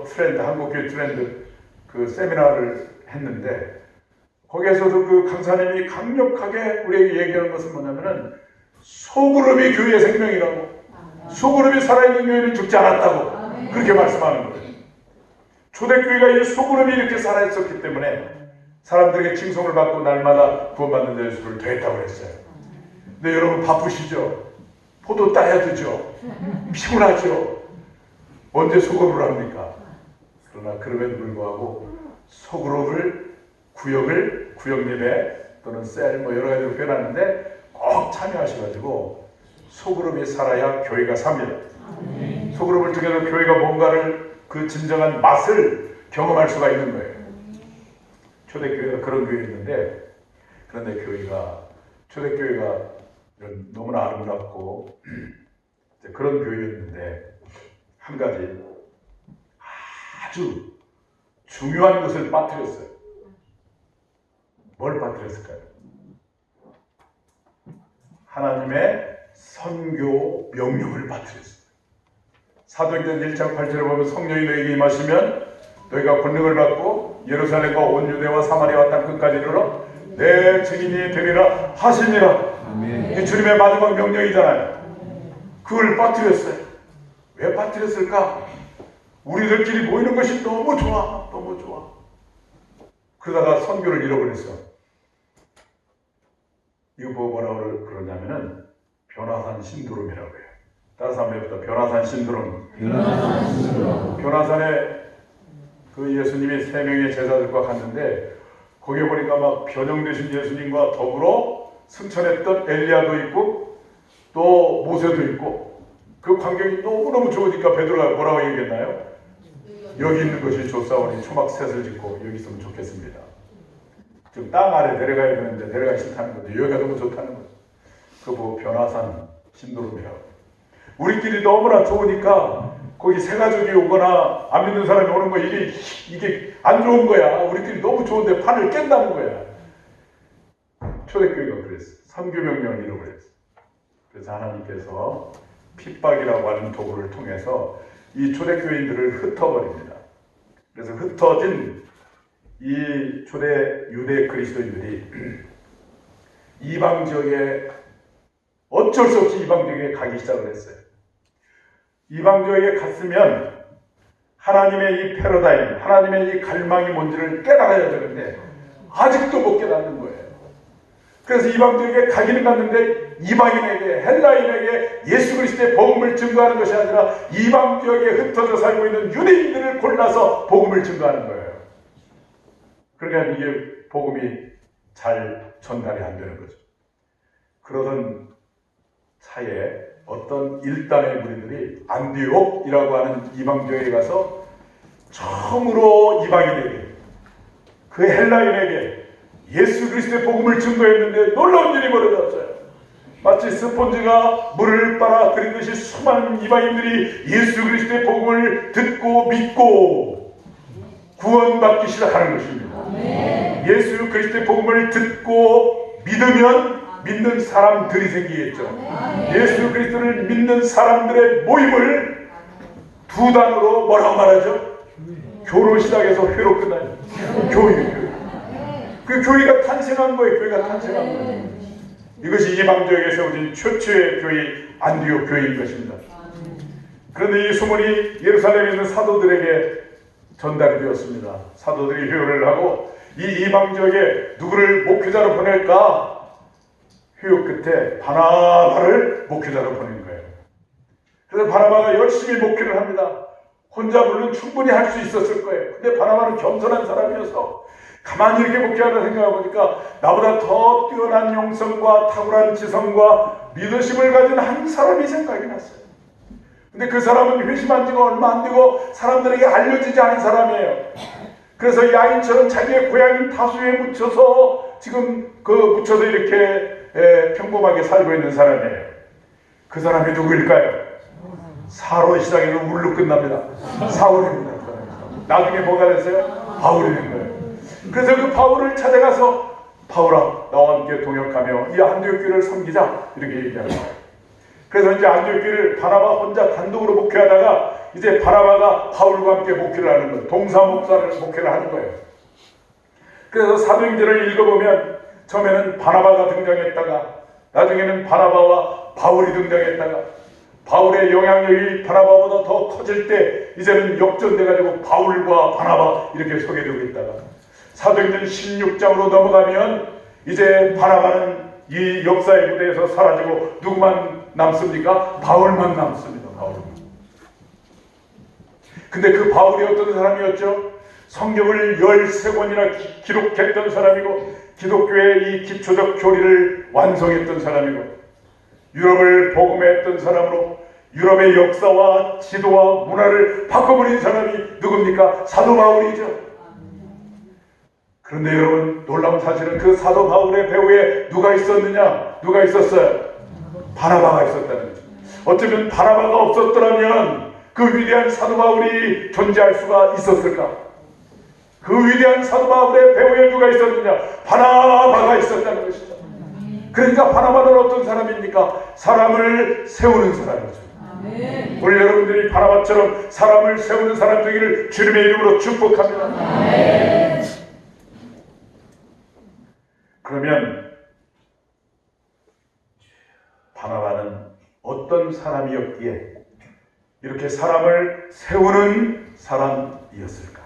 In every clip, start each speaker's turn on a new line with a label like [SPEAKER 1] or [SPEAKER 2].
[SPEAKER 1] 트렌드, 한국교회 트렌드 그 세미나를 했는데 거기에서도 그 강사님이 강력하게 우리에게 얘기하는 것은 뭐냐면은 소그룹이 교회의 생명이라고, 소그룹이 살아있는 교회는 죽지 않았다고 그렇게 말씀하는 거예요. 초대교회가 이 소그룹이 이렇게 살아있었기 때문에 사람들에게 칭송을 받고 날마다 구원받는 자의 수를 더했다고 그랬어요. 근데 여러분 바쁘시죠? 포도 따야 되죠? 피곤하죠? 언제 소그룹을 합니까? 그러나 그럼에도 불구하고 소그룹을 구역 예배 또는 셀 뭐 여러 가지로 표현하는데 꼭 참여하셔가지고 소그룹이 살아야 교회가 삽니다. 소그룹을 통해서 교회가 뭔가를 그 진정한 맛을 경험할 수가 있는 거예요. 초대교회가 그런 교회였는데, 그런데 초대교회가 너무나 아름답고 그런 교회였는데 한 가지 아주 중요한 것을 빠뜨렸어요. 뭘 빠뜨렸을까요? 하나님의 선교 명령을 빠뜨렸어요. 사도행전 1장 8절에 보면 성령이 너희에게 임하시면 너희가 권능을 받고 예루살렘과 온 유대와 사마리아와 땅 끝까지 이르러 내 증인이 되리라 하시니라. 이 주님의 마지막 명령이잖아요. 그걸 빠뜨렸어요. 왜 빠뜨렸을까? 우리들끼리 모이는 것이 너무 좋아. 너무 좋아. 그러다가 선교를 잃어버렸어. 이거 뭐라고 그러냐면은 변화산 신드롬이라고 해요. 다른 사람들보다 변화산 신드롬. 변화산에 그 예수님이 3명의 제자들과 갔는데 거기에 보니까 막 변형되신 예수님과 더불어 승천했던 엘리야도 있고 또 모세도 있고, 그 광경이 너무너무 좋으니까 베드로가 뭐라고 얘기했나요? 여기 있는 것이 좋사오니 초막셋을 짓고 여기 있으면 좋겠습니다. 지금 땅 아래 내려가야 되는데 내려가기 싫다는 거죠. 여기가 너무 좋다는 거죠. 그거 보고 변화산 신도롬이라고. 우리끼리 너무나 좋으니까 거기 새 가족이 오거나 안 믿는 사람이 오는 거 이게 안 좋은 거야. 우리끼리 너무 좋은데 판을 깬다는 거야. 초대교회가 그랬어. 선교 명령을 잃어버렸어. 그래서 하나님께서 핍박이라고 하는 도구를 통해서 이 초대교인들을 흩어버립니다. 그래서 흩어진 이 초대 유대 그리스도인들이 이방 지역에 어쩔 수 없이 이방 지역에 가기 시작을 했어요. 이방 지역에 갔으면 하나님의 이 패러다임, 하나님의 이 갈망이 뭔지를 깨달아야 되는데 아직도 못 깨닫는 거예요. 그래서 이방 지역에 가기는 갔는데 이방인에게, 헬라인에게 예수 그리스도의 복음을 증거하는 것이 아니라 이방 지역에 흩어져 살고 있는 유대인들을 골라서 복음을 증거하는 거예요. 그러니까 이게 복음이 잘 전달이 안 되는 거죠. 그러던 차에 어떤 일당의 무리들이 안디옥이라고 하는 이방 지역에 가서 처음으로 이방인에게, 그 헬라인에게 예수 그리스도의 복음을 증거했는데 놀라운 일이 벌어졌어요. 마치 스폰지가 물을 빨아들이듯이 수많은 이방인들이 예수 그리스도의 복음을 듣고 믿고 구원받기 시작하는 것입니다. 예수 그리스도의 복음을 듣고 믿으면 믿는 사람들이 생기겠죠. 예수 그리스도를 믿는 사람들의 모임을 두 단어로 뭐라고 말하죠? 교로 시작해서 회로 끝나요. 교회. 그 교회가 탄생한 거예요. 교회가 탄생한 거예요. 이것이 이방 지역에 세워진 최초의 교회, 안디옥 교회인 것입니다. 그런데 이 소문이 예루살렘에 있는 사도들에게 전달이 되었습니다. 사도들이 회유를 하고 이 이방 지역에 누구를 목회자로 보낼까? 회유 끝에 바나바를 목회자로 보낸 거예요. 그래서 바나바가 열심히 목회를 합니다. 혼자 물론 충분히 할 수 있었을 거예요. 근데 바나바는 겸손한 사람이어서 가만히 이렇게 목회하다 생각해보니까 나보다 더 뛰어난 용성과 탁월한 지성과 리더십을 가진 한 사람이 생각이 났어요. 근데 그 사람은 회심한 지가 얼마 안 되고 사람들에게 알려지지 않은 사람이에요. 그래서 야인처럼 자기의 고향인 다수에 묻혀서 지금 묻혀서 이렇게 평범하게 살고 있는 사람이에요. 그 사람이 누구일까요? 사로 시작해서 울로 끝납니다. 사울입니다. 나중에 뭐가 됐어요? 바울이 된 거예요. 그래서 그 바울을 찾아가서 바울아 나와 함께 동역하며 이 안디옥 교회를 섬기자 이렇게 얘기하는 거예요. 그래서 이제 안디옥교회를 바나바 혼자 단독으로 목회하다가 이제 바나바가 바울과 함께 목회를 하는 거예요. 동사 목회를 하는 거예요. 그래서 사도행전을 읽어보면 처음에는 바나바가 등장했다가 나중에는 바나바와 바울이 등장했다가 바울의 영향력이 바나바보다 더 커질 때 이제는 역전돼가지고 바울과 바나바 이렇게 소개되고 있다가 사도행전 16장으로 넘어가면 이제 바나바는 이 역사의 무대에서 사라지고 누구만 남습니까? 바울만 남습니다. 바울만. 근데 그 바울이 어떤 사람이었죠? 성경을 13권이나 기록했던 사람이고 기독교의 이 기초적 교리를 완성했던 사람이고 유럽을 복음했던 사람으로 유럽의 역사와 지도와 문화를 바꿔버린 사람이 누굽니까? 사도 바울이죠. 그런데 여러분 놀라운 사실은 그 사도 바울의 배후에 누가 있었느냐? 누가 있었어요? 바나바가 있었다는 거죠. 어쩌면 바나바가 없었더라면 그 위대한 사도 바울이 존재할 수가 있었을까? 그 위대한 사도 바울의 배후에 누가 있었느냐? 바나바가 있었다는 것이죠. 그러니까 바나바는 어떤 사람입니까? 사람을 세우는 사람이죠. 오늘 여러분들이 바나바처럼 사람을 세우는 사람 되기를 주님의 이름으로 축복합니다. 그러면 바나바는 어떤 사람이었기에 이렇게 사람을 세우는 사람이었을까?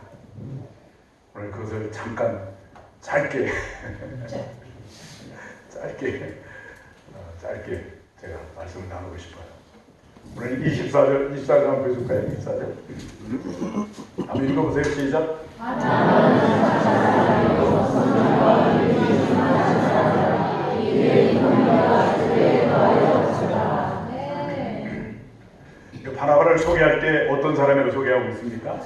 [SPEAKER 1] 오늘 그것을 잠깐 짧게 제가 말씀을 나누고 싶어요. 오늘 24절 한번 보여줄까요? 24절 한번 읽어보세요. 시작. 바나바를 소개할 때 어떤 사람으로 소개하고 있습니까?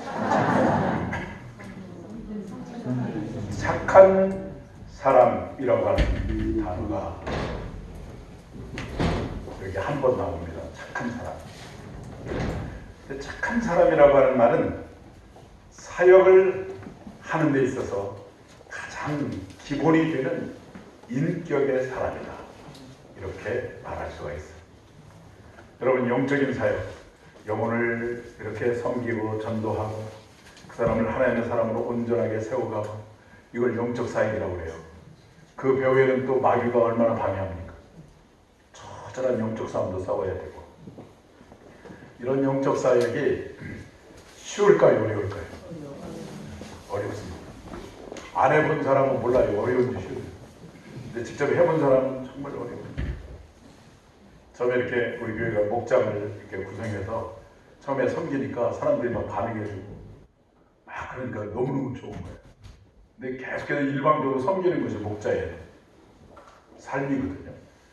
[SPEAKER 1] 착한 사람이라고 하는 단어가 여기 한 번 나옵니다. 착한 사람. 근데 착한 사람이라고 하는 말은 사역을 하는 데 있어서 가장 기본이 되는 인격의 사람이다. 이렇게 말할 수가 있어요. 여러분 영적인 사역, 영혼을 이렇게 섬기고 전도하고 그 사람을 하나님의 사람으로 온전하게 세워가고 이걸 영적 사역이라고 그래요. 그 배후에는 또 마귀가 얼마나 방해합니까? 처절한 영적 싸움도 싸워야 되고 이런 영적 사역이 쉬울까요? 어려울까요? 어렵습니다. 안 해본 사람은 몰라요. 어려운지 쉬운지. 근데 직접 해본 사람은 정말 어려워요. 처음에 이렇게 우리 교회가 목장을 이렇게 구성해서 처음에 섬기니까 사람들이 막 반응해주고 그러니까 너무너무 좋은 거예요. 근데 계속해서 일방적으로 섬기는 것이 목자의 삶이거든요.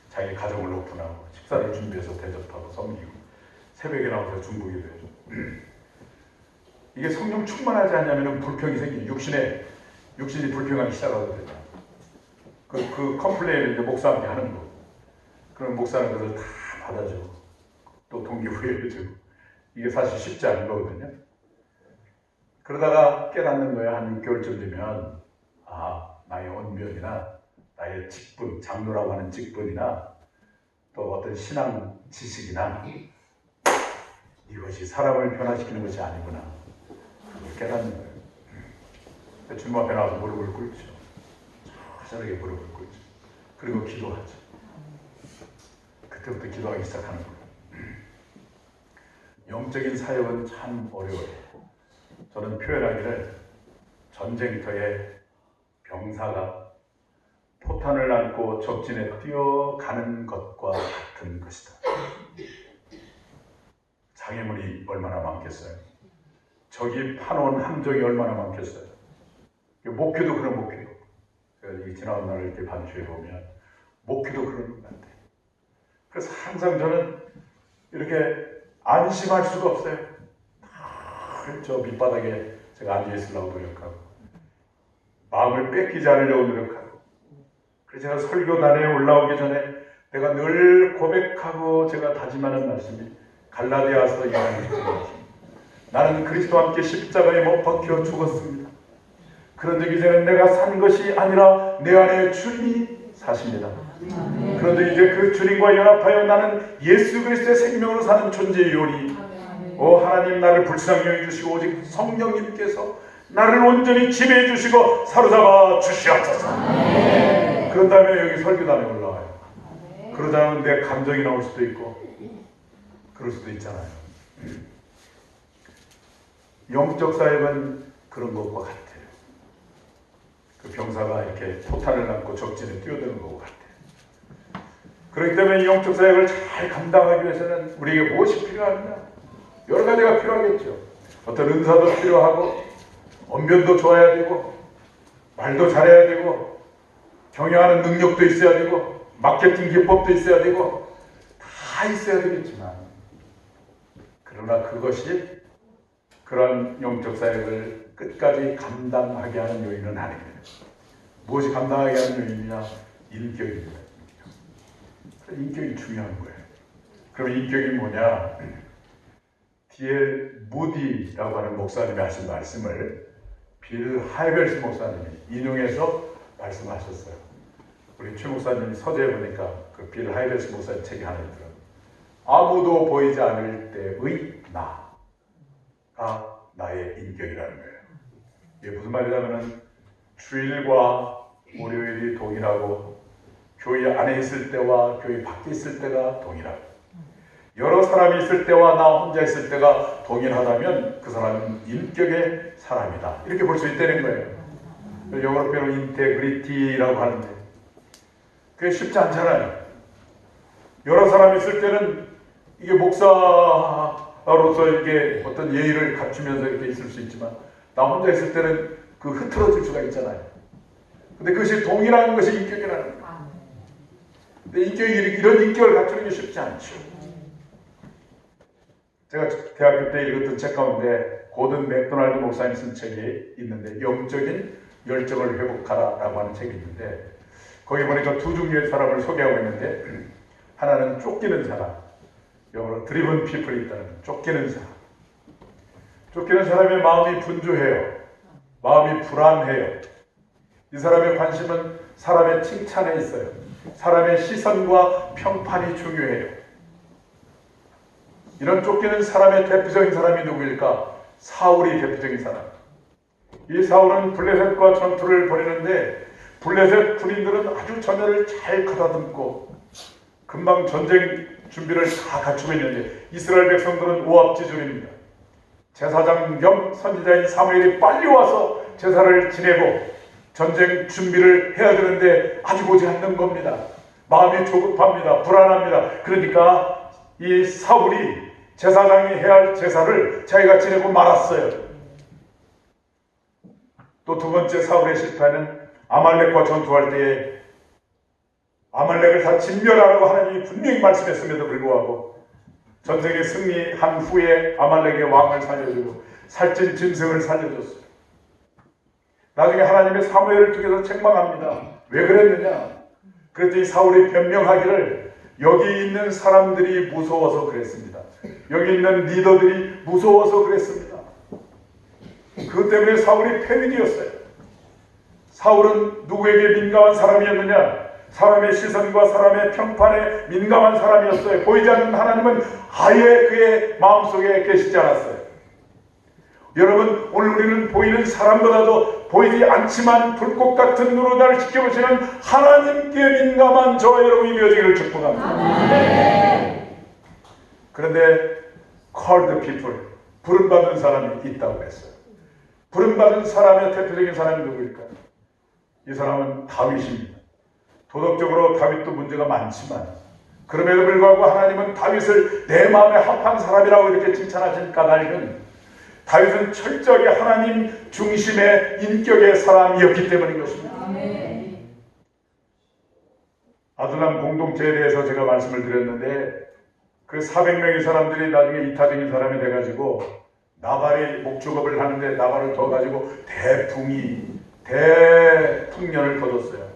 [SPEAKER 1] 자기 가정을 오픈하고 식사를 준비해서 대접하고 섬기고 새벽에 나와서 중보기도 해줘. 이게 성령 충만하지 않냐면 불평이 생기는 육신이 불평하기 시작하거든요. 그 컴플레인을 이제 목사한테 하는 거. 그럼 목사는 그걸 다 받아주고 또 동기부여해주고 이게 사실 쉽지 않은 거거든요. 그러다가 깨닫는 거예요. 한 6개월쯤 되면 나의 언변이나 나의 직분, 장로라고 하는 직분이나 또 어떤 신앙 지식이나 이것이 사람을 변화시키는 것이 아니구나. 그걸 깨닫는 거예요. 주님 앞에 나와서 무릎을 꿇죠. 저렇게 무릎을 꿇죠. 그리고 기도하죠. 그때부터 기도하기 시작하는 거예요. 영적인 사역은 참 어려워요. 저는 표현하기를 전쟁터에 병사가 포탄을 안고 적진에 뛰어가는 것과 같은 것이다. 장애물이 얼마나 많겠어요. 적이 파놓은 함정이 얼마나 많겠어요. 목표도 그런 목표예요. 제가 지나온 날을 이렇게 반추해 보면 목표도 그런 것 같아요. 그래서 항상 저는 이렇게 안심할 수가 없어요. 저 밑바닥에 제가 앉아있으려고 노력하고 마음을 뺏기지 않으려고 노력하고 그래서 제가 설교단에 올라오기 전에 내가 늘 고백하고 제가 다짐하는 말씀이 갈라디아서 2장 20절 나는 그리스도와 함께 십자가에 못 박혀 죽었습니다. 그런즉 이제는 내가 산 것이 아니라 내 안에 주님이 사십니다. 그런데 이제 그 주님과 연합하여 나는 예수 그리스도의 생명으로 사는 존재이오니 하나님 나를 불쌍히 여겨주시고 오직 성령님께서 나를 온전히 지배해 주시고 사로잡아 주시옵소서. 그런 다음에 여기 설교단에 올라와요. 그러자면 내 감정이 나올 수도 있고 그럴 수도 있잖아요. 영적 사역은 그런 것과 같아요. 그 병사가 이렇게 포탄을 안고 적진에 뛰어드는 것과 같아요. 그렇기 때문에 영적 사역을 잘 감당하기 위해서는 우리에게 무엇이 필요합니까? 여러 가지가 필요하겠죠. 어떤 은사도 필요하고 언변도 좋아야 되고 말도 잘해야 되고 경영하는 능력도 있어야 되고 마케팅 기법도 있어야 되고 다 있어야 되겠지만 그러나 그것이 그런 영적 사역을 끝까지 감당하게 하는 요인은 아닙니다. 무엇이 감당하게 하는 요인이냐? 인격입니다. 인격이 중요한 거예요. 그럼 인격이 뭐냐? D.L. 무디라고 하는 목사님이 하신 말씀을 빌 하이벨스 목사님이 인용해서 말씀하셨어요. 우리 최 목사님이 서재에 보니까 그 빌 하이벨스 목사님 책이 하나 있더라고요. 아무도 보이지 않을 때의 나가 나의 인격이라는 거예요. 이게 무슨 말이냐면은 주일과 월요일이 동일하고 교회 안에 있을 때와 교회 밖에 있을 때가 동일하고 여러 사람이 있을 때와 나 혼자 있을 때가 동일하다면 그 사람은 인격의 사람이다. 이렇게 볼 수 있다는 거예요. 영어로 표현은 인테그리티라고 하는데 그게 쉽지 않잖아요. 여러 사람이 있을 때는 이게 목사로서 이게 어떤 예의를 갖추면서 이렇게 있을 수 있지만 나 혼자 있을 때는 그 흐트러질 수가 있잖아요. 근데 그것이 동일한 것이 인격이라는 거예요. 근데 이런 인격을 갖추는 게 쉽지 않죠. 제가 대학교 때 읽었던 책 가운데 고든 맥도날드 목사님 쓴 책이 있는데 영적인 열정을 회복하라라고 하는 책이 있는데 거기 보니까 두 종류의 사람을 소개하고 있는데 하나는 쫓기는 사람, 영어로 드리븐 피플이 있다는 쫓기는 사람. 쫓기는 사람의 마음이 분주해요. 마음이 불안해요. 이 사람의 관심은 사람의 칭찬에 있어요. 사람의 시선과 평판이 중요해요. 이런 쫓기는 사람의 대표적인 사람이 누구일까? 사울이 대표적인 사람. 이 사울은 블레셋과 전투를 벌이는데 블레셋 군인들은 아주 전열을 잘 가다듬고 금방 전쟁 준비를 다 갖추고 있는데 이스라엘 백성들은 우압지졸입니다. 제사장 겸 선지자인 사무엘이 빨리 와서 제사를 지내고 전쟁 준비를 해야 되는데 아직 오지 않는 겁니다. 마음이 조급합니다. 불안합니다. 그러니까 이 사울이 제사장이 해야 할 제사를 자기가 지내고 말았어요. 또 두 번째 사울의 실패는 아말렉과 전투할 때에 아말렉을 다 진멸하라고 하나님이 분명히 말씀했음에도 불구하고 전쟁에 승리한 후에 아말렉의 왕을 살려주고 살찐 짐승을 살려줬어요. 나중에 하나님의 사무엘을 통해서 책망합니다. 왜 그랬느냐? 그랬더니 사울이 변명하기를 여기 있는 사람들이 무서워서 그랬습니다. 여기 있는 리더들이 무서워서 그랬습니다. 그것 때문에 사울이 패민이었어요. 사울은 누구에게 민감한 사람이었느냐? 사람의 시선과 사람의 평판에 민감한 사람이었어요. 보이지 않는 하나님은 아예 그의 마음속에 계시지 않았어요. 여러분, 오늘 우리는 보이는 사람보다도 보이지 않지만 불꽃 같은 눈으로 나를 지켜보시는 하나님께 민감한 저와 여러분이 되어지기를 축복합니다. 그런데 called people, 부름받은 사람이 있다고 했어요. 부름받은 사람의 대표적인 사람이 누구일까요? 이 사람은 다윗입니다. 도덕적으로 다윗도 문제가 많지만 그럼에도 불구하고 하나님은 다윗을 내 마음에 합한 사람이라고 이렇게 칭찬하신 까닭은 다윗은 철저하게 하나님 중심의 인격의 사람이었기 때문인 것입니다. 아둘람 공동체에 대해서 제가 말씀을 드렸는데 그 400명의 사람들이 나중에 이타적인 사람이 돼가지고 나발이 목축업을 하는데 나발을 둬가지고 대풍년을 거뒀어요.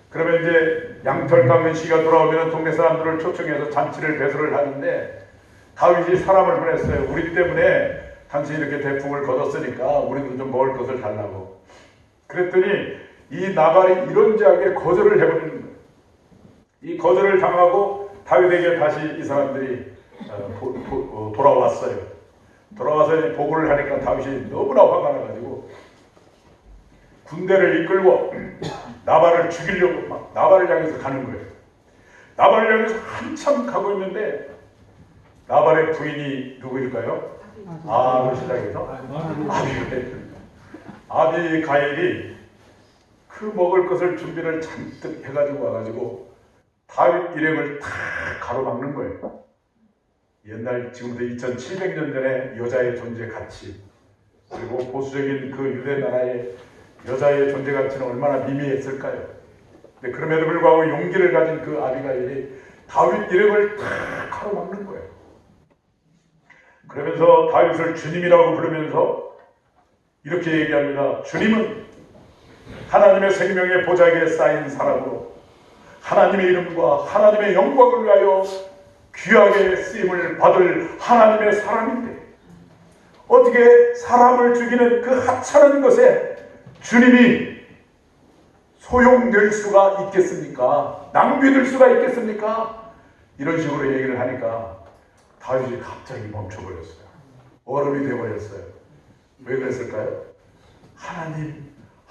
[SPEAKER 1] 그러면 이제 양털 깎는 시기가 돌아오면 동네 사람들을 초청해서 잔치를 배설을 하는데 다윗이 사람을 보냈어요. 우리 때문에 당신이 이렇게 대풍을 거뒀으니까 우리도 좀 먹을 것을 달라고. 그랬더니 이 나발이 이런저하게 거절을 해버리는 거예요. 이 거절을 당하고 다윗에게 다시 이 사람들이 돌아왔어요. 돌아와서 이제 보고를 하니까 다윗이 너무나 화가 나가지고 군대를 이끌고 나발을 죽이려고 막 나발을 향해서 가는 거예요. 나발을 향해서 한참 가고 있는데 나발의 부인이 누구일까요? 아로 시작해서 아비가일이 그 먹을 것을 준비를 잔뜩 해가지고 와가지고 다윗 일행을 다 가로막는 거예요. 옛날 지금부터 2700년 전에 여자의 존재 가치, 그리고 보수적인 그 유대 나라의 여자의 존재 가치는 얼마나 미미했을까요? 근데 그럼에도 불구하고 용기를 가진 그 아비가일이 다윗 일행을 다 가로막는 거예요. 그러면서 다윗을 주님이라고 부르면서 이렇게 얘기합니다. 주님은 하나님의 생명의 보좌기에 쌓인 사람으로 하나님의 이름과 하나님의 영광을 위하여 귀하게 쓰임을 받을 하나님의 사람인데 어떻게 사람을 죽이는 그 하찮은 것에 주님이 소용될 수가 있겠습니까? 낭비될 수가 있겠습니까? 이런 식으로 얘기를 하니까 다윗이 갑자기 멈춰버렸어요. 얼음이 되어버렸어요. 왜 그랬을까요?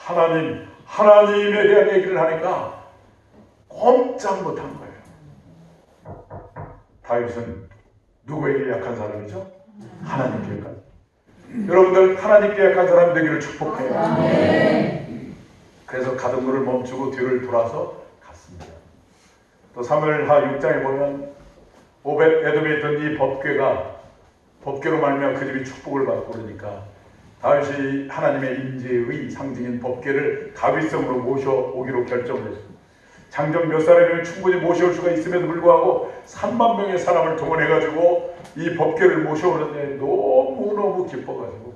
[SPEAKER 1] 하나님에 대한 얘기를 하니까 꼼짝 못한 거예요. 다윗은 누구에게 약한 사람이죠? 하나님께 약한. 여러분들 하나님께 약한 사람이 되기를 축복해요. 그래서 가던 것을 멈추고 뒤를 돌아서 갔습니다. 또 사무엘하 6장에 보면 오벳 에돔에 있던 이 법궤로 말미암아 그 집이 축복을 받고 그러니까 다윗이 하나님의 임재의 상징인 법궤를 다윗성으로 모셔오기로 결정을 했습니다. 장정 몇 사람이면 충분히 모셔올 수가 있음에도 불구하고 3만 명의 사람을 동원해가지고 이 법궤를 모셔오는데 너무너무 기뻐가지고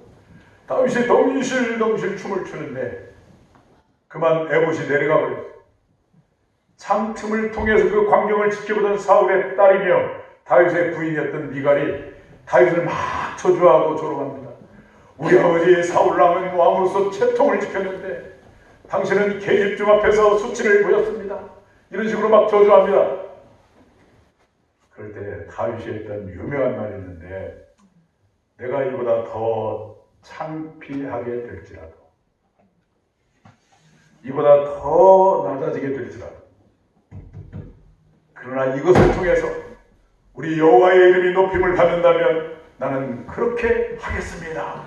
[SPEAKER 1] 다윗이 덩실덩실 춤을 추는데 그만 에봇이 내려가 버렸어요. 창틈을 통해서 그 광경을 지켜보던 사울의 딸이며 다윗의 부인이었던 미갈이 다윗을 막 저주하고 조롱합니다. 우리 아버지 사울왕은 왕으로서 채통을 지켰는데 당신은 계집중 앞에서 수치를 보였습니다. 이런 식으로 막 저주합니다. 그럴 때 다윗이 했던 유명한 말이 있는데 내가 이보다 더 창피하게 될지라도 이보다 더 낮아지게 될지라도 그러나 이것을 통해서 우리 여호와의 이름이 높임을 받는다면 나는 그렇게 하겠습니다.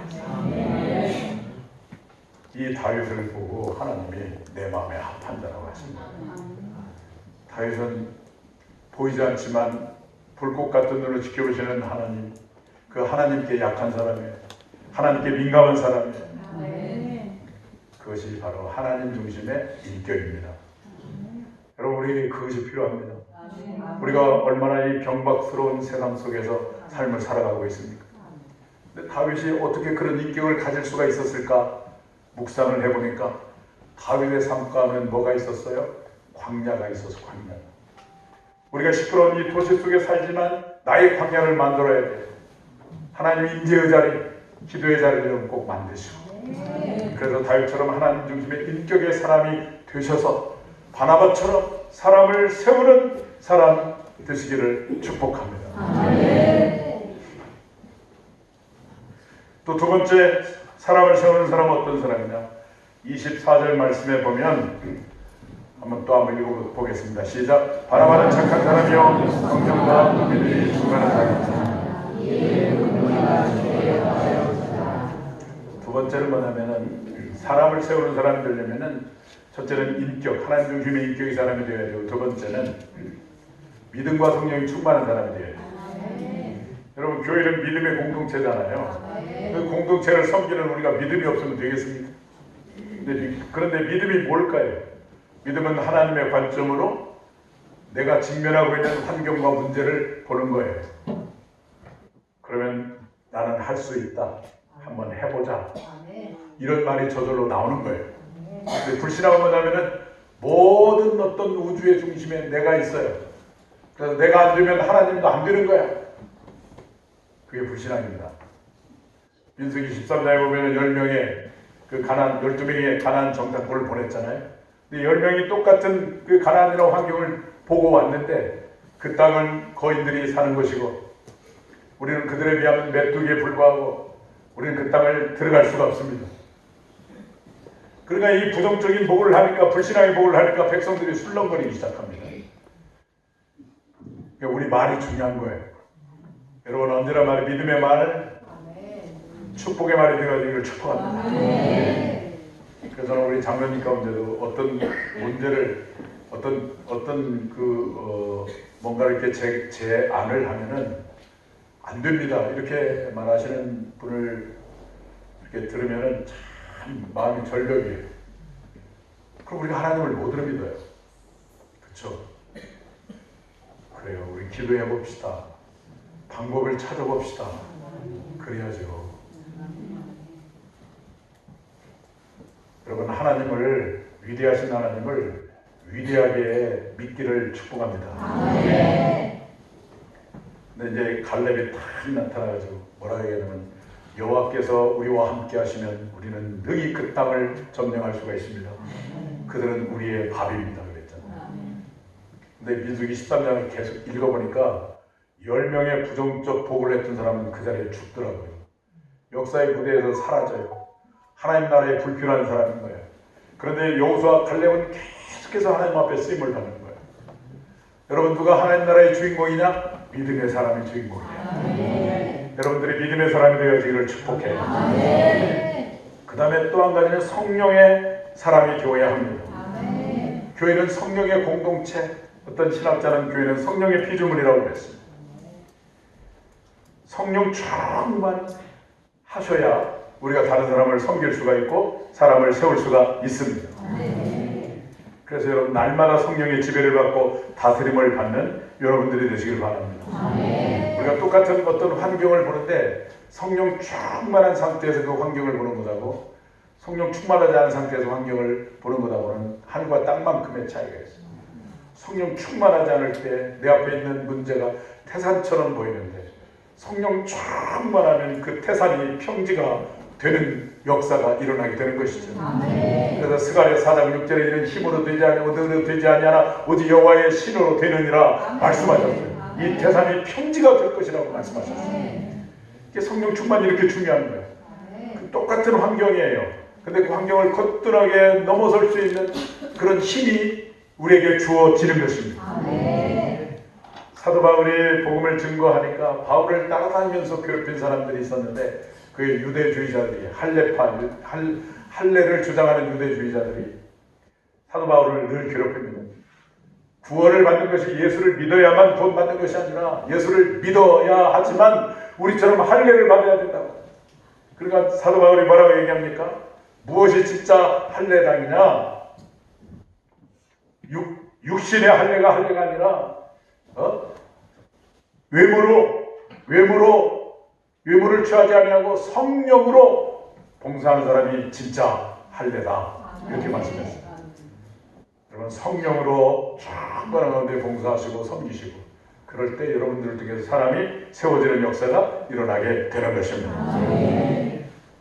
[SPEAKER 1] 이 다윗을 보고 하나님이 내 마음에 합한 자라고 하십니다. 다윗은 보이지 않지만 불꽃 같은 눈으로 지켜보시는 하나님, 그 하나님께 약한 사람이에요. 하나님께 민감한 사람이에요. 그것이 바로 하나님 중심의 인격입니다. 여러분 우리에게 그것이 필요합니다. 우리가 얼마나 이 경박스러운 세상 속에서 삶을 살아가고 있습니까? 근데 다윗이 어떻게 그런 인격을 가질 수가 있었을까? 묵상을 해보니까 다윗의 삶 가운데 뭐가 있었어요? 광야가 있어서 광야. 우리가 시끄러운 이 도시 속에 살지만 나의 광야를 만들어야 돼요. 하나님 임재의 자리, 기도의 자리를 꼭 만드시고 그래서 다윗처럼 하나님 중심의 인격의 사람이 되셔서 바나바처럼 사람을 세우는 사람 되시기를 축복합니다. 또 두 번째 사람을 세우는 사람은 어떤 사람이냐? 24절 말씀에 보면 한번 읽어보겠습니다. 시작. 바나바는 착한 사람이요 성령과 믿음이 충만한 사람이다. 두 번째는 뭐냐면은 사람을 세우는 사람이 되려면은 첫째는 인격, 하나님 중심의 인격의 사람이 되어야 되고 두 번째는 믿음과 성령이 충만한 사람이 되어야 돼요. 여러분 교회는 믿음의 공동체잖아요. 그 공동체를 섬기는 우리가 믿음이 없으면 되겠습니까? 그런데 믿음이 뭘까요? 믿음은 하나님의 관점으로 내가 직면하고 있는 환경과 문제를 보는 거예요. 그러면 나는 할 수 있다. 한번 해보자. 이런 말이 저절로 나오는 거예요. 근데 불신앙은 뭐냐면은 모든 어떤 우주의 중심에 내가 있어요. 그래서 내가 안 되면 하나님도 안 되는 거야. 그게 불신앙입니다. 민수기 13장에 보면 10명의 그 가나안 12명의 가나안 정탐꾼을 보냈잖아요. 근데 10명이 똑같은 그 가나안이라는 환경을 보고 왔는데 그 땅은 거인들이 사는 것이고 우리는 그들에 비하면 메뚜기에 불과하고 우리는 그 땅을 들어갈 수가 없습니다. 그러니까 이 부정적인 복을 하니까, 불신앙의 복을 하니까 백성들이 술렁거리기 시작합니다. 그러니까 우리 말이 중요한 거예요. 여러분 언제나 말이 믿음의 말, 축복의 말이 되어지기를 축복합니다. 그래서 저는 우리 장로님 가운데도 어떤 문제를 뭔가 이렇게 제안을 하면은 안 됩니다 이렇게 말하시는 분을 이렇게 들으면은 참 마음이 절벽이에요. 그럼 우리가 하나님을 못 믿어요. 그렇죠? 그래요. 우리 기도해 봅시다. 방법을 찾아봅시다. 그래야죠. 여러분 하나님을, 위대하신 하나님을 위대하게 믿기를 축복합니다. 근데 이제 갈렙이 딱 나타나가지고 뭐라 얘기하냐면 여호와께서 우리와 함께 하시면 우리는 능히 그 땅을 점령할 수가 있습니다. 그들은 우리의 밥입니다 그랬잖아요. 근데 민수기 13장을 계속 읽어보니까 10명의 부정적 복을 했던 사람은 그 자리에 죽더라고요. 역사의 무대에서 사라져요. 하나님 나라에 불필요한 사람인 거예요. 그런데 여호수아 갈렙은 계속해서 하나님 앞에 쓰임을 받는 거예요. 여러분 누가 하나님 나라의 주인공이냐? 믿음의 사람이 주인공이에요. 여러분들이 믿음의 사람이 되어지기를 축복해요. 그 다음에 또 한 가지는 성령의 사람이 되어야 합니다. 교회는 성령의 공동체, 어떤 신학자는 교회는 성령의 피조물이라고 그랬습니다. 성령 충만 하셔야 우리가 다른 사람을 섬길 수가 있고 사람을 세울 수가 있습니다. 그래서 여러분 날마다 성령의 지배를 받고 다스림을 받는 여러분들이 되시길 바랍니다. 우리가 똑같은 어떤 환경을 보는데 성령 충만한 상태에서 그 환경을 보는 것하고 성령 충만하지 않은 상태에서 환경을 보는 것하고는 하늘과 땅만큼의 차이가 있어요. 성령 충만하지 않을 때 내 앞에 있는 문제가 태산처럼 보이는데 성령 충만하면 그 태산이 평지가 되는 역사가 일어나게 되는 것이죠. 그래서 스가랴 4장 6절에 이는 힘으로 되지 아니하고 능으로 되지 아니하나 오직 여호와의 신으로 되느니라 말씀하셨어요. 이 태산이 평지가 될 것이라고 말씀하셨어요. 이게 성령 충만이 이렇게 중요한 거예요. 그 똑같은 환경이에요. 근데 그 환경을 거뜬하게 넘어설 수 있는 그런 힘이 우리에게 주어지는 것입니다. 사도 바울이 복음을 증거하니까 바울을 따라다니면서 괴롭힌 사람들이 있었는데 그 유대주의자들이 할례를 주장하는 유대주의자들이 사도 바울을 늘 괴롭힙니다. 구원을 받는 것이 예수를 믿어야만 구원 받는 것이 아니라 예수를 믿어야 하지만 우리처럼 할례를 받아야 된다고. 그러니까 사도 바울이 뭐라고 얘기합니까? 무엇이 진짜 할례당이냐? 육신의 할례가 할례가 아니라 외모를 취하지 아니하고 성령으로 봉사하는 사람이 진짜 할례다. 이렇게 말씀했어요. 여러분 성령으로 충만한 가운데 봉사하시고 섬기시고 그럴 때 여러분들 중에서 사람이 세워지는 역사가 일어나게 되는 것입니다.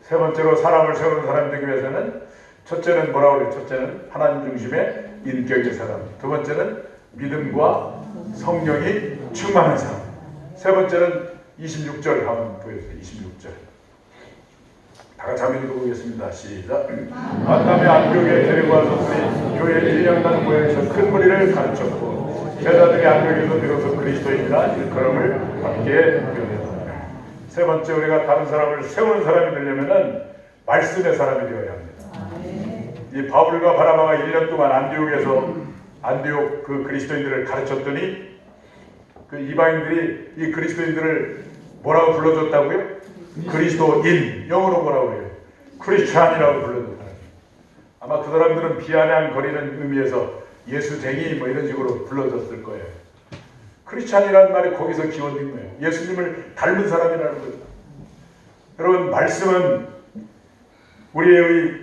[SPEAKER 1] 세 번째로 사람을 세우는 사람이 되기 위해서는 첫째는 뭐라고 그래요? 첫째는 하나님 중심의 인격의 사람, 두 번째는 믿음과 성령이 충만한 사람, 세 번째는 26절 한번 보여주세요. 26절 다 같이 한번 읽어보겠습니다. 시작. 만남의 안디옥에 데리고 와서 교회 1년간 모여서 큰 무리를 가르쳤고 제자들이 안디옥에서 비로소 그리스도인이라 일컬음을 받게 되었다. 세 번째, 우리가 다른 사람을 세우는 사람이 되려면은 말씀의 사람이 되어야 합니다. 이 바울과 바나바가 1년 동안 안디옥 그 그리스도인들을 가르쳤더니 그 이방인들이 이 그리스도인들을 뭐라고 불러줬다고요? 그리스도인, 영어로 뭐라고 해요? 크리스찬이라고 불러줬다. 아마 그 사람들은 비아냥거리는 의미에서 예수쟁이 뭐 이런 식으로 불러줬을 거예요. 크리스찬이라는 말이 거기서 기원된 거예요. 예수님을 닮은 사람이라는 거죠. 여러분 말씀은 우리의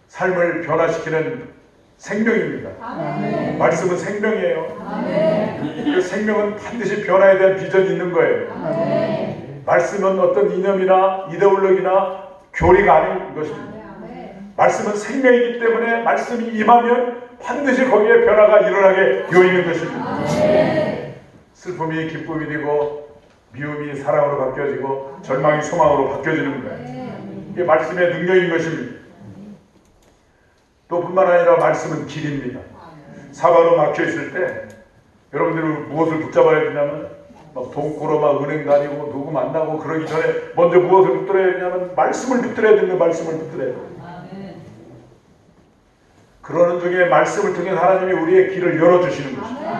[SPEAKER 1] 삶을 변화시키는 생명입니다. 아멘. 말씀은 생명이에요. 아멘. 그 생명은 반드시 변화에 대한 비전이 있는 거예요. 아멘. 말씀은 어떤 이념이나 이데올로기나 교리가 아닌 것입니다. 아멘. 말씀은 생명이기 때문에 말씀이 임하면 반드시 거기에 변화가 일어나게 되어 있는 것입니다. 슬픔이 기쁨이 되고 미움이 사랑으로 바뀌어지고 절망이 소망으로 바뀌어지는 거예요. 이게 말씀의 능력인 것입니다. 또 뿐만 아니라 말씀은 길입니다. 사과로 막혀있을 때 여러분들이 무엇을 붙잡아야 되냐면 막 돈 꾸러 막 은행 다니고 누구 만나고 그러기 전에 먼저 무엇을 붙들어야 되냐면 말씀을 붙들어야 되는 말씀을 붙들어야 돼요. 그러는 중에 말씀을 통해 하나님이 우리의 길을 열어주시는 것입니다.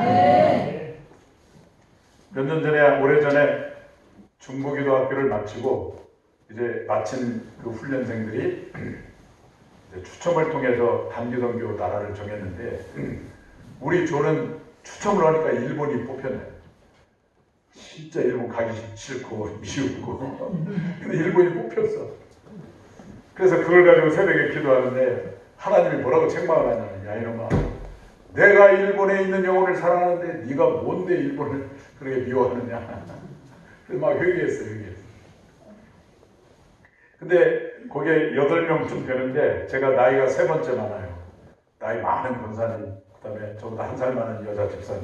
[SPEAKER 1] 몇 년 전에 오래전에 중부기도학교를 마치고 이제 마친 그 훈련생들이 이제 추첨을 통해서 단기선교 나라를 정했는데 우리 조는 추첨을 하니까 일본이 뽑혔네. 진짜 일본 가기 싫고 미우고 근데 일본이 뽑혔어. 그래서 그걸 가지고 새벽에 기도하는데 하나님이 뭐라고 책망을 하냐면 야 이놈아 내가 일본에 있는 영혼을 사랑하는데 네가 뭔데 일본을 그렇게 미워하느냐. 그래서 막 회개했어요. 근데 거기에 8명쯤 되는데 제가 나이가 3번째 많아요. 나이 많은 권사님, 그 다음에 저보다 1살 많은 여자 집사님.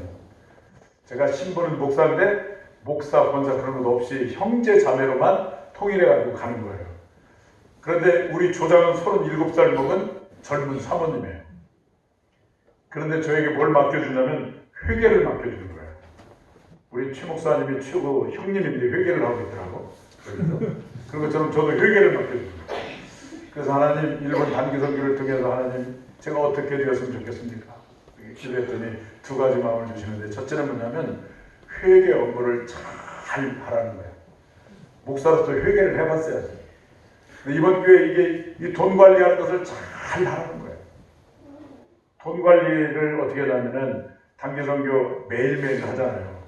[SPEAKER 1] 제가 신부는 목사인데 목사, 권사 그런 것도 없이 형제 자매로만 통일해가지고 가는 거예요. 그런데 우리 조장은 37살 먹은 젊은 사모님이에요. 그런데 저에게 뭘 맡겨주냐면 회개를 맡겨주는 거예요. 우리 최 목사님이 최고 형님인데 회개를 하고 있더라고. 그런 것처럼 저도 회개를 맡겨줍니다. 그래서 하나님 일본 단기선교를 통해서 하나님 제가 어떻게 되었으면 좋겠습니까? 기도했더니 2가지 마음을 주시는데 첫째는 뭐냐면 회개 업무를 잘 하라는 거예요. 목사로서 회개를 해봤어야지. 이번 교회 이게 이 돈 관리하는 것을 잘 하라는 거예요. 돈 관리를 어떻게 하냐면은 단기선교 매일매일 하잖아요.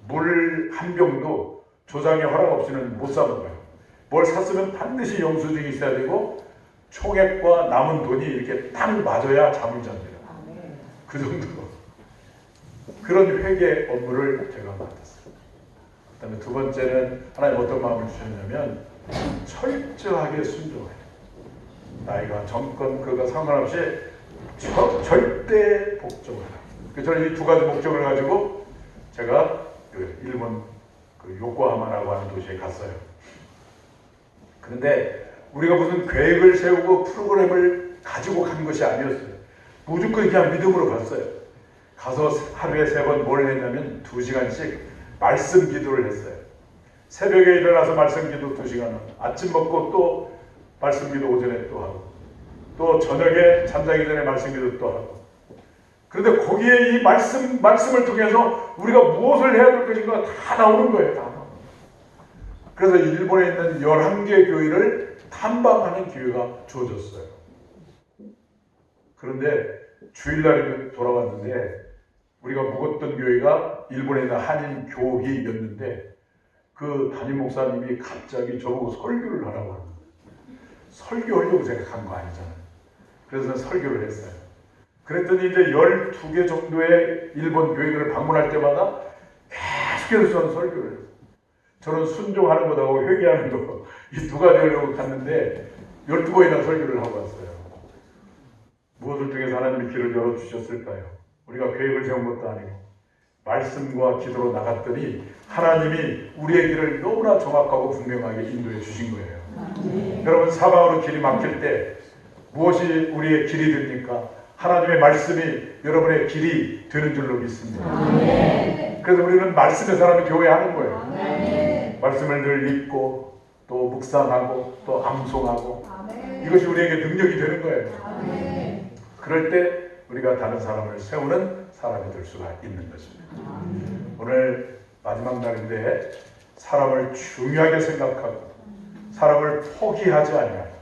[SPEAKER 1] 물 한 병도 조장의 허락 없이는 못 사 먹어요. 뭘 샀으면 반드시 영수증이 있어야 되고 총액과 남은 돈이 이렇게 딱 맞아야 잠을 잡니다. 그 정도로 그런 회계 업무를 제가 맡았어요. 그 다음에 2번째는 하나님 어떤 마음을 주셨냐면 철저하게 순종해요. 나이가 젊건 그거 상관없이 절대 복종하라. 저는 이 2가지 목적을 가지고 제가 그 일본 그 요코하마라고 하는 도시에 갔어요. 그런데 우리가 무슨 계획을 세우고 프로그램을 가지고 간 것이 아니었어요. 무조건 그냥 믿음으로 갔어요. 가서 하루에 3번 뭘 했냐면 2시간씩 말씀 기도를 했어요. 새벽에 일어나서 말씀 기도 2시간, 아침 먹고 또 말씀 기도 오전에 또 하고, 또 저녁에 잠자기 전에 말씀 기도 또 하고. 그런데 거기에 이 말씀을 통해서 우리가 무엇을 해야 될 것인가 다 나오는 거예요. 다. 그래서 일본에 있는 11개 교회를 탐방하는 기회가 주어졌어요. 그런데 주일날에 돌아왔는데 우리가 묵었던 교회가 일본에 있는 한인 교회였는데 그 담임 목사님이 갑자기 저보고 설교를 하라고 하는 거예요. 설교하려고 제가 간 거 아니잖아요. 그래서 설교를 했어요. 그랬더니 이제 12개 정도의 일본 교회들을 방문할 때마다 계속해서 저는 설교를 했어요. 저는 순종하는 것하고 회개하는 것, 이 2가지 하려고 갔는데 12번이나 설교를 하고 왔어요. 무엇을 통해서 하나님이 길을 열어주셨을까요? 우리가 계획을 세운 것도 아니고 말씀과 기도로 나갔더니 하나님이 우리의 길을 너무나 정확하고 분명하게 인도해 주신 거예요. 여러분 사방으로 길이 막힐 때 무엇이 우리의 길이 됩니까? 하나님의 말씀이 여러분의 길이 되는 줄로 믿습니다. 그래서 우리는 말씀의 사람이 교회에 하는 거예요. 말씀을 늘 읽고 또 묵상하고 또 암송하고 이것이 우리에게 능력이 되는 거예요. 그럴 때 우리가 다른 사람을 세우는 사람이 될 수가 있는 것입니다. 오늘 마지막 날인데 사람을 중요하게 생각하고 사람을 포기하지 아니하고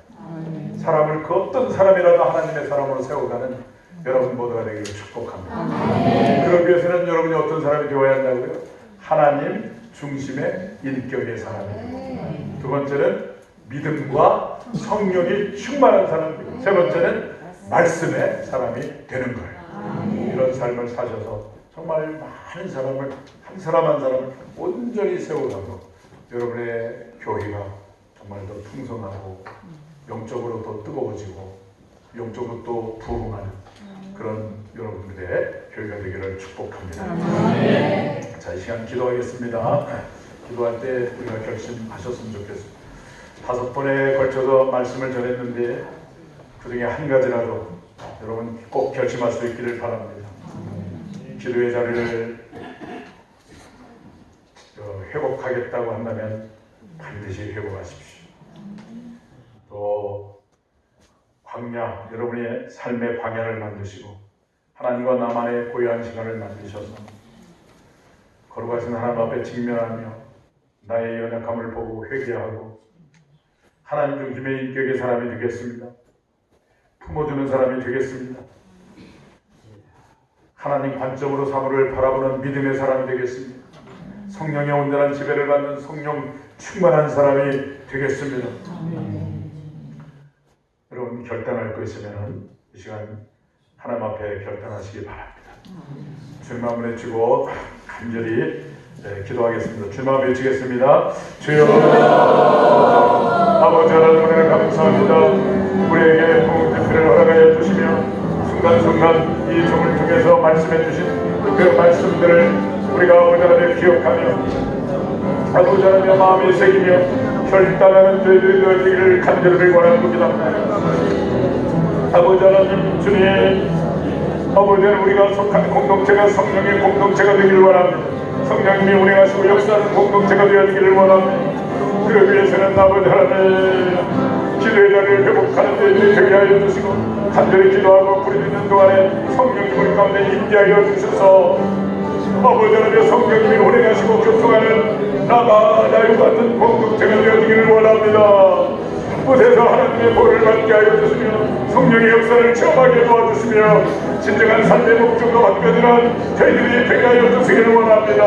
[SPEAKER 1] 사람을 그 어떤 사람이라도 하나님의 사람으로 세워가는 여러분 모두가 되기를 축복합니다. 그러기 위해서는 여러분이 어떤 사람이 되어야 한다고요? 하나님 중심의 인격의 사람이고, 2번째는 믿음과 성령이 충만한 사람이고, 3번째는 말씀의 사람이 되는 거예요. 이런 삶을 사셔서 정말 많은 사람을 한 사람 한 사람을 온전히 세워가고 여러분의 교회가 정말 더 풍성하고 영적으로 더 뜨거워지고 영적으로 또 부흥하는 그런 여러분들의 교회가 되기를 축복합니다. 자, 이 시간 기도하겠습니다. 기도할 때 우리가 결심하셨으면 좋겠습니다. 5번에 걸쳐서 말씀을 전했는데 그 중에 한 가지라도 여러분 꼭 결심할 수 있기를 바랍니다. 기도의 자리를 회복하겠다고 한다면 반드시 회복하십시오. 또 광야, 여러분의 삶의 광야를 만드시고 하나님과 나만의 고요한 시간을 만드셔서 거룩하신 하나님 앞에 직면하며 나의 연약함을 보고 회개하고 하나님 중심의 인격의 사람이 되겠습니다. 품어주는 사람이 되겠습니다. 하나님 관점으로 사물을 바라보는 믿음의 사람이 되겠습니다. 성령의 온전한 지배를 받는 성령 충만한 사람이 되겠습니다. 여러분 결단할 거 있으면 이 시간 하나님 앞에 결단하시기 바랍니다. 주님 한번 외치고 간절히 기도하겠습니다. 주님 한번 외치겠습니다. 주여, 아버지 하나님 은혜를 감사합니다. 우리에게 통지표를 허락하여 주시며 순간순간 이 종을 통해서 말씀해 주신 그 말씀들을 우리가 온전하게 기억하며 아버지 하나님의 마음에 새기며 결단하는 저희들이 되어지기를 간절히 원합니다. 아버지 하나님, 주님, 아버지 하나님, 우리가 속한 공동체가 성령의 공동체가 되기를 원합니다. 성령님이 운행하시고 역사하는 공동체가 되어지기를 원합니다. 그러기 위해서는 아버지 하나님, 기도의 자리를 회복하는 데 되게 하여 주시고 간절히 기도하고 부르짖는 동안에 성령님 우리 가운데 임재하여 주셔서 아버지 하나님, 성령님이 운행하시고 교통하는 나가 나유 같은 공동체가 되어지기를 원합니다. 곳에서 하나님의 보를 받게 하여 주시며 성령의 역사를 체험하게 도와주시며 진정한 삶의 목적으로 바뀌어지는 저희들이 되게 하여 주시기를 원합니다.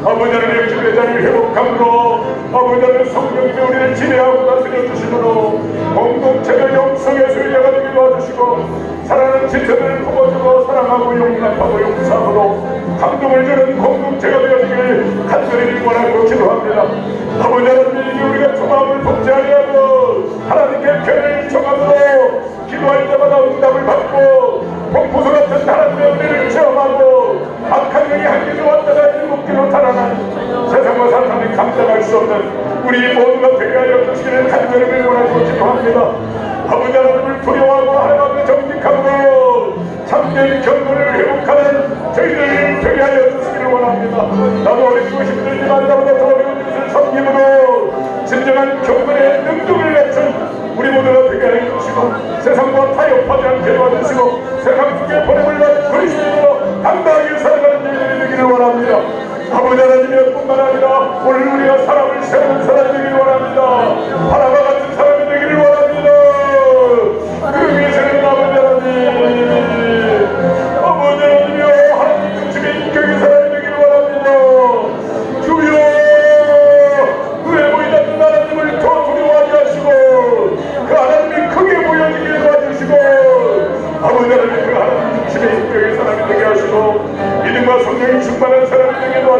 [SPEAKER 1] 아버지 하나님의 기도의 자리를 회복함으로 아버지 하나님 성령님이 우리를 지배하고 다스려 주심으로 공동체가 영성의 소유자가 되게 도와주시고 사랑하는 지체들을 품어주고 사랑하고 용납하고 용서함으로 감동을 주는 공동체가 되어지길 간절히 원하고 기도합니다. 아버지 하나님, 우리가 주 마음을 복제하려 하고 하나님께 편을 청함으로 기도할 때마다 응답을 받고 공포소 같은 하나님의 은혜를 체험하고 악한 영이 한 길로 왔다가 일곱 길로 달아나는 세상과 사탄이 감당할 수 없는 우리 모두가 되게 하여 주시기를 간절히 원하고 기도합니다. 아버지 하나님을 두려워하고 하나님 앞에 정직함으로 참된 경건을 회복하는 저희들 되게 하여 주시기를 원합니다. 나도 어렵고 힘들지만 나보다 더 어려운 것을 섬김으로 진정한 경건의 능력을 갖춘 우리 모두가 되게 하여 주시고 세상과 타협하지 않게 도와주시고 세상 속에 보냄을 받은 그리스도로 당당하게 살아가는 저희들이 되기를 원합니다. 아버지 하나님의 뿐만 아니라 오늘 우리가 사람을 세우는 사람이 되기를 원합니다. 하나가 같은 사람이 되기를 원합니다. 그 위해서는 아버지 하나님이여 하나님 중심의 인격의 사람이 되기를 원합니다. 주여, 외모이 닿는 하나님을 더 두려워하게 하시고 그 하나님이 크게 보여지게 도와주시고 아버지 하나님 그 하나님 중심의 인격의 사람이 되게 하시고 믿음과 성령이 충만한 사람이 되게 도와주시고